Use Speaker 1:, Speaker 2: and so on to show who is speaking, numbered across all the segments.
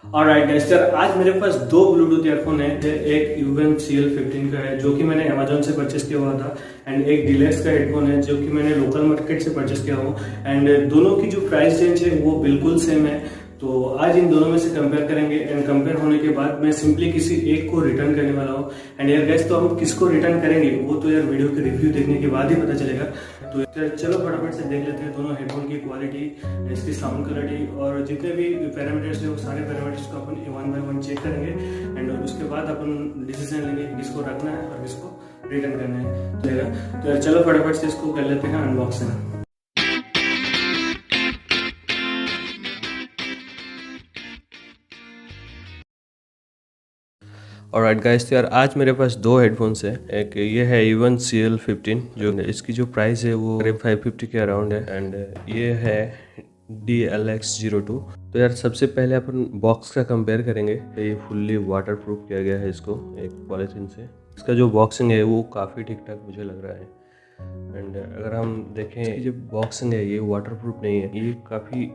Speaker 1: Alright guys sir, आज मेरे पास दो ब्लूटूथ ईयरफोन है। एक यूवन CL15 का है जो कि मैंने अमेजोन से परचेस किया हुआ था, एंड एक डिलेक्स का हेडफोन है जो कि मैंने लोकल मार्केट से परचेस किया हूँ। एंड दोनों की जो प्राइस रेंज है वो बिल्कुल सेम है। तो आज इन दोनों में से कंपेयर करेंगे, एंड कंपेयर होने के बाद मैं सिंपली किसी एक को रिटर्न करने वाला हूँ। एंड यार गाइस, तो हम किसको रिटर्न करेंगे वो तो यार वीडियो के रिव्यू देखने के बाद ही पता चलेगा। तो यार चलो फटाफट से देख लेते हैं दोनों हेडफोन की क्वालिटी, इसकी साउंड क्वालिटी और जितने भी पैरामीटर्स है वो सारे पैरामीटर्स को अपन वन बाय वन चेक करेंगे। एंड उसके बाद अपन डिसीजन लेंगे कि किसको रखना है और किसको रिटर्न करना है। तो यार चलो फटाफट से इसको कर लेते हैं अनबॉक्सिंग। ऑलराइट गाइस, तो यार आज मेरे पास दो हेडफोन्स है। एक ये है यूवन CL15 जो इसकी जो प्राइस है वो करीब 550 के अराउंड है, एंड ये है DLX02। तो यार सबसे पहले अपन बॉक्स का कंपेयर करेंगे। ये फुल्ली वाटर प्रूफ किया गया है इसको एक पॉलीथीन से। इसका जो बॉक्सिंग है वो काफ़ी ठीक ठाक मुझे लग रहा है। एंड अगर हम देखें, इसकी जो बॉक्सिंग है ये वाटर प्रूफ नहीं है, ये काफ़ी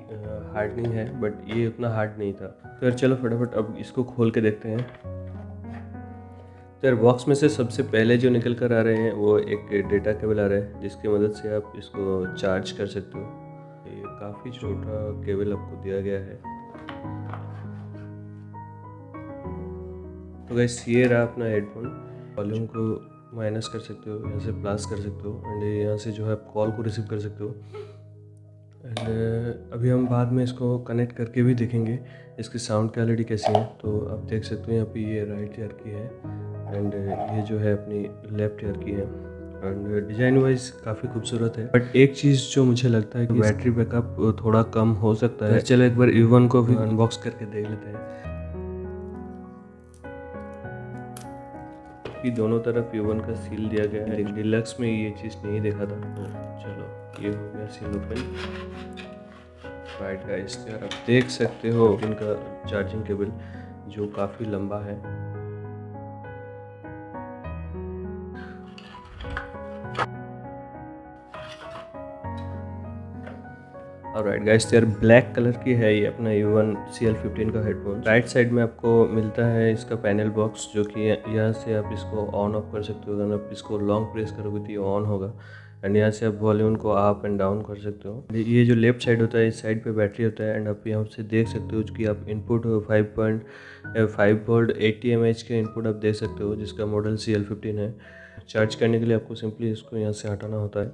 Speaker 1: हार्डनिंग है, बट ये उतना हार्ड नहीं था। तो यार चलो फटाफट अब इसको खोल के देखते हैं। तो यार बॉक्स में से सबसे पहले जो निकल कर आ रहे हैं वो एक डेटा केबल आ रहा है जिसकी मदद से आप इसको चार्ज कर सकते हो। ये काफ़ी छोटा केबल आपको दिया गया है। तो गाइस ये रहा अपना हेडफोन। वॉल्यूम को माइनस कर सकते हो, यहाँ से प्लस कर सकते हो, एंड यहाँ से जो है आप कॉल को रिसीव कर सकते हो। एंड अभी हम बाद में इसको कनेक्ट करके भी देखेंगे इसकी साउंड क्वालिटी कैसी है। तो आप देख सकते हो यहाँ पे ये राइट ईयर की है, एंड ये जो है अपनी लेफ्ट ईयर की है। एंड डिज़ाइन वाइज काफ़ी खूबसूरत है, बट एक चीज़ जो मुझे लगता है कि बैटरी बैकअप थोड़ा कम हो सकता है। चलो एक बार यूवन को भी अनबॉक्स करके देख लेते हैं कि दोनों तरफ यूवन का सील दिया गया है। डिलक्स में ये चीज़ नहीं देखा था। तो चलो ये हो गया सील ओपन। राइट गाइस, यार आप देख सकते हो इनका चार्जिंग केबल जो काफ़ी लंबा है। ऑलराइट गाइस, यार ब्लैक कलर की है ये अपना यूवन CL15 का हेडफोन। राइट साइड में आपको मिलता है इसका पैनल बॉक्स, जो कि यहाँ से आप इसको ऑन ऑफ कर सकते हो। अगर आप इसको लॉन्ग प्रेस करोगे तो ये ऑन होगा, एंड यहाँ से आप वॉल्यूम को अप एंड डाउन कर सकते हो। ये जो लेफ्ट साइड होता है, इस साइड पे बैटरी होता है, एंड आप यहाँ से देख सकते हो कि आप इनपुट 5.5 वोल्ट 80 mAh के इनपुट आप देख सकते हो, जिसका मॉडल CL15 है। चार्ज करने के लिए आपको सिंपली इसको यहाँ से हटाना होता है,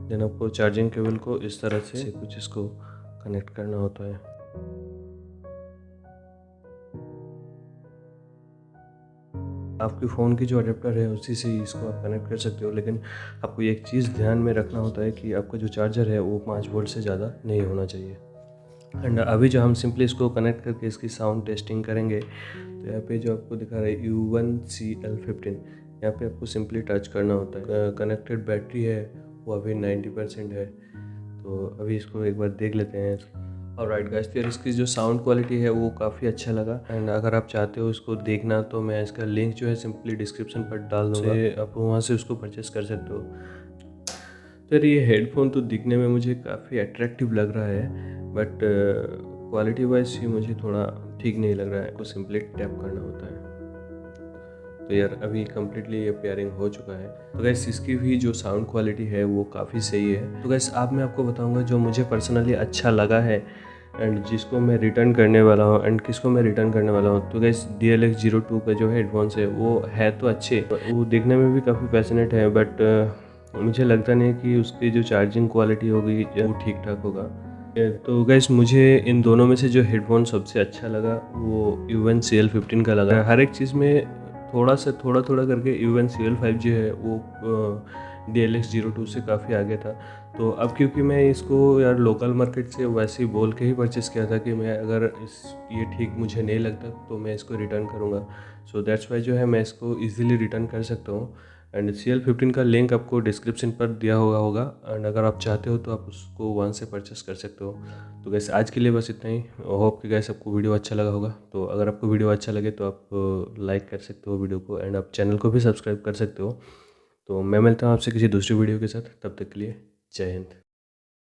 Speaker 1: देन आपको चार्जिंग केबल को इस तरह से कुछ इसको कनेक्ट करना होता है। आपके फ़ोन की जो अडेप्टर है उसी से इसको आप कनेक्ट कर सकते हो, लेकिन आपको एक चीज़ ध्यान में रखना होता है कि आपका जो चार्जर है वो 5 वोल्ट से ज़्यादा नहीं होना चाहिए। एंड अभी जो हम सिंपली इसको कनेक्ट करके इसकी साउंड टेस्टिंग करेंगे, तो यहाँ पे जो आपको दिखा रहा है यूवन CL15, यहाँ पे आपको सिंपली टच करना होता है। कनेक्टेड बैटरी है वो अभी 90% है। तो अभी इसको एक बार देख लेते हैं। ऑलराइट गाइस, तो इसकी जो साउंड क्वालिटी है वो काफ़ी अच्छा लगा, एंड अगर आप चाहते हो इसको देखना तो मैं इसका लिंक जो है सिंपली डिस्क्रिप्शन पर डाल दूँगा, आप वहाँ से उसको परचेस कर सकते हो। तो यार ये हेडफोन तो दिखने में मुझे काफ़ी अट्रैक्टिव लग रहा है, बट क्वालिटी वाइज ये मुझे थोड़ा ठीक नहीं लग रहा है। को सिंपली टैप करना होता है। तो यार अभी कम्प्लीटली ये पेयरिंग हो चुका है। तो गैस इसकी भी जो साउंड क्वालिटी है वो काफ़ी सही है। तो गैस अब मैं आपको बताऊंगा जो मुझे पर्सनली अच्छा लगा है, एंड जिसको मैं रिटर्न करने वाला हूँ, एंड किसको मैं रिटर्न करने वाला हूँ। तो गैस DLX02 का जो हेडफोन्स है वो है तो अच्छे, वो देखने में भी काफ़ी पैशनेट है, बट मुझे लगता नहीं कि उसकी जो चार्जिंग क्वालिटी होगी वो ठीक ठाक होगा। तो गैस मुझे इन दोनों में से जो हेडफोन सबसे अच्छा लगा वो यूवन CL15 का लगा। हर एक चीज़ में थोड़ा करके यूवन CL5 जो है वो DLX02 से काफ़ी आगे था। तो अब क्योंकि मैं इसको यार लोकल मार्केट से वैसे ही बोल के ही परचेस किया था कि मैं अगर ये ठीक मुझे नहीं लगता तो मैं इसको रिटर्न करूँगा। सो दैट्स वाई जो है मैं इसको इजीली रिटर्न कर सकता हूँ, एंड CL15 का लिंक आपको डिस्क्रिप्शन पर दिया होगा, एंड अगर आप चाहते हो तो आप उसको वहाँ से परचेस कर सकते हो। तो गैस आज के लिए बस इतना ही। होप कि गैस आपको वीडियो अच्छा लगा होगा। तो अगर आपको वीडियो अच्छा लगे तो आप लाइक कर सकते हो वीडियो को, एंड आप चैनल को भी सब्सक्राइब कर सकते हो। तो मैं मिलता हूँ आपसे किसी दूसरी वीडियो के साथ, तब तक के लिए जय हिंद।